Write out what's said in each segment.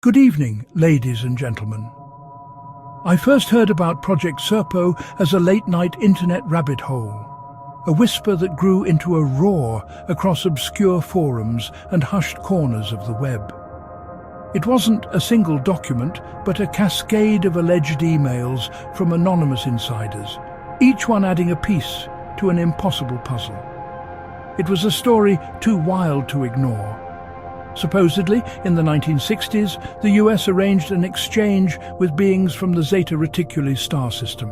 Good evening, ladies and gentlemen. I first heard about Project SERPO as a late-night internet rabbit hole, a whisper that grew into a roar across obscure forums and hushed corners of the web. It wasn't a single document, but a cascade of alleged emails from anonymous insiders, each one adding a piece to an impossible puzzle. It was a story too wild to ignore. Supposedly, in the 1960s, the US arranged an exchange with beings from the Zeta Reticuli star system.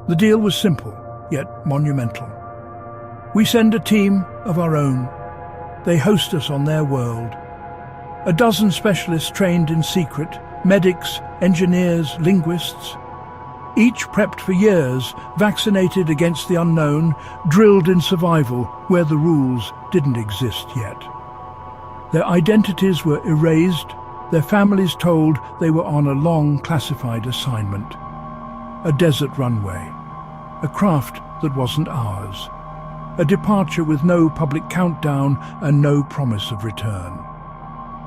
The deal was simple, yet monumental. We send a team of our own. They host us on their world. A dozen specialists trained in secret, medics, engineers, linguists. Each prepped for years, vaccinated against the unknown, drilled in survival where the rules didn't exist yet. Their identities were erased, their families told they were on a long classified assignment. A desert runway, a craft that wasn't ours, a departure with no public countdown and no promise of return.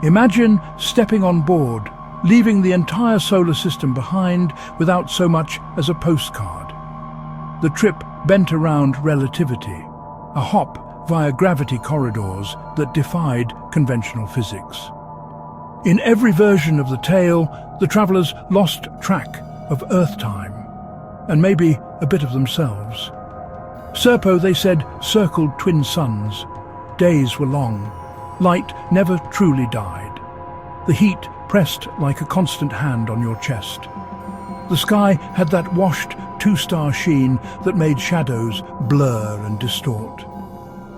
Imagine stepping on board, leaving the entire solar system behind without so much as a postcard. The trip bent around relativity, a hop via gravity corridors that defied conventional physics. In every version of the tale, the travelers lost track of Earth time, and maybe a bit of themselves. SERPO, they said, circled twin suns. Days were long. Light never truly died. The heat pressed like a constant hand on your chest. The sky had that washed two-star sheen that made shadows blur and distort.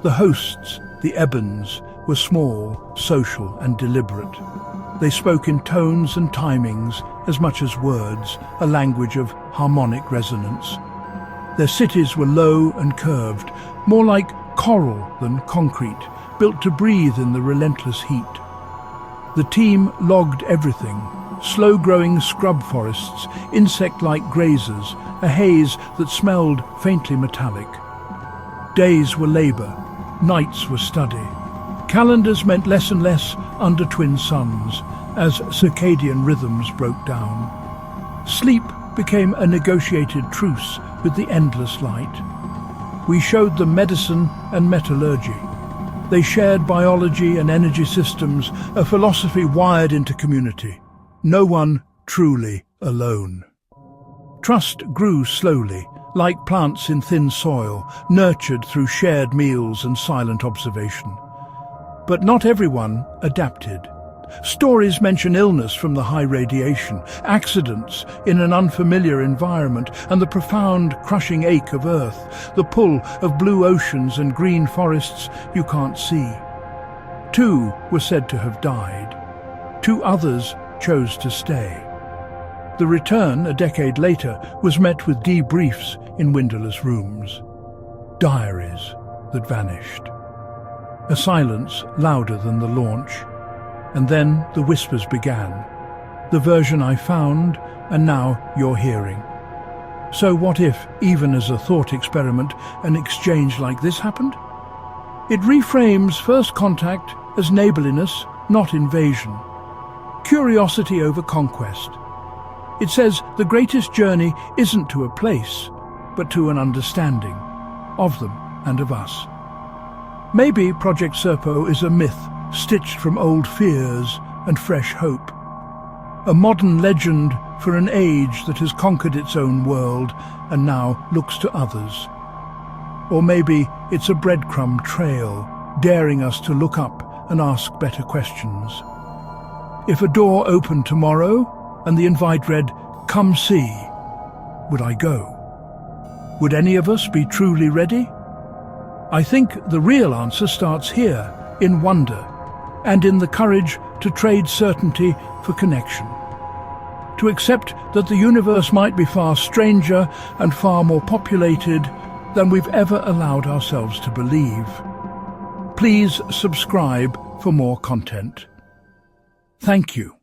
The hosts, the Ebons, were small, social and deliberate. They spoke in tones and timings as much as words, a language of harmonic resonance. Their cities were low and curved, more like coral than concrete, built to breathe in the relentless heat. The team logged everything: slow-growing scrub forests, insect-like grazers, a haze that smelled faintly metallic. Days were labor, nights were study. Calendars meant less and less under twin suns as circadian rhythms broke down. Sleep became a negotiated truce with the endless light. We showed them medicine and metallurgy. They shared biology and energy systems, a philosophy wired into community. No one truly alone. Trust grew slowly, like plants in thin soil, nurtured through shared meals and silent observation. But not everyone adapted. Stories mention illness from the high radiation, accidents in an unfamiliar environment, and the profound, crushing ache of Earth, the pull of blue oceans and green forests you can't see. 2 were said to have died. 2 others chose to stay. The return, a decade later, was met with debriefs in windowless rooms. Diaries that vanished. A silence louder than the launch. And then the whispers began. The version I found, and now you're hearing. So what if, even as a thought experiment, an exchange like this happened? It reframes first contact as neighborliness, not invasion. Curiosity over conquest. It says the greatest journey isn't to a place, but to an understanding of them and of us. Maybe Project SERPO is a myth stitched from old fears and fresh hope. A modern legend for an age that has conquered its own world and now looks to others. Or maybe it's a breadcrumb trail, daring us to look up and ask better questions. If a door opened tomorrow, and the invite read, "Come see," would I go? Would any of us be truly ready? I think the real answer starts here, in wonder, and in the courage to trade certainty for connection. To accept that the universe might be far stranger and far more populated than we've ever allowed ourselves to believe. Please subscribe for more content. Thank you.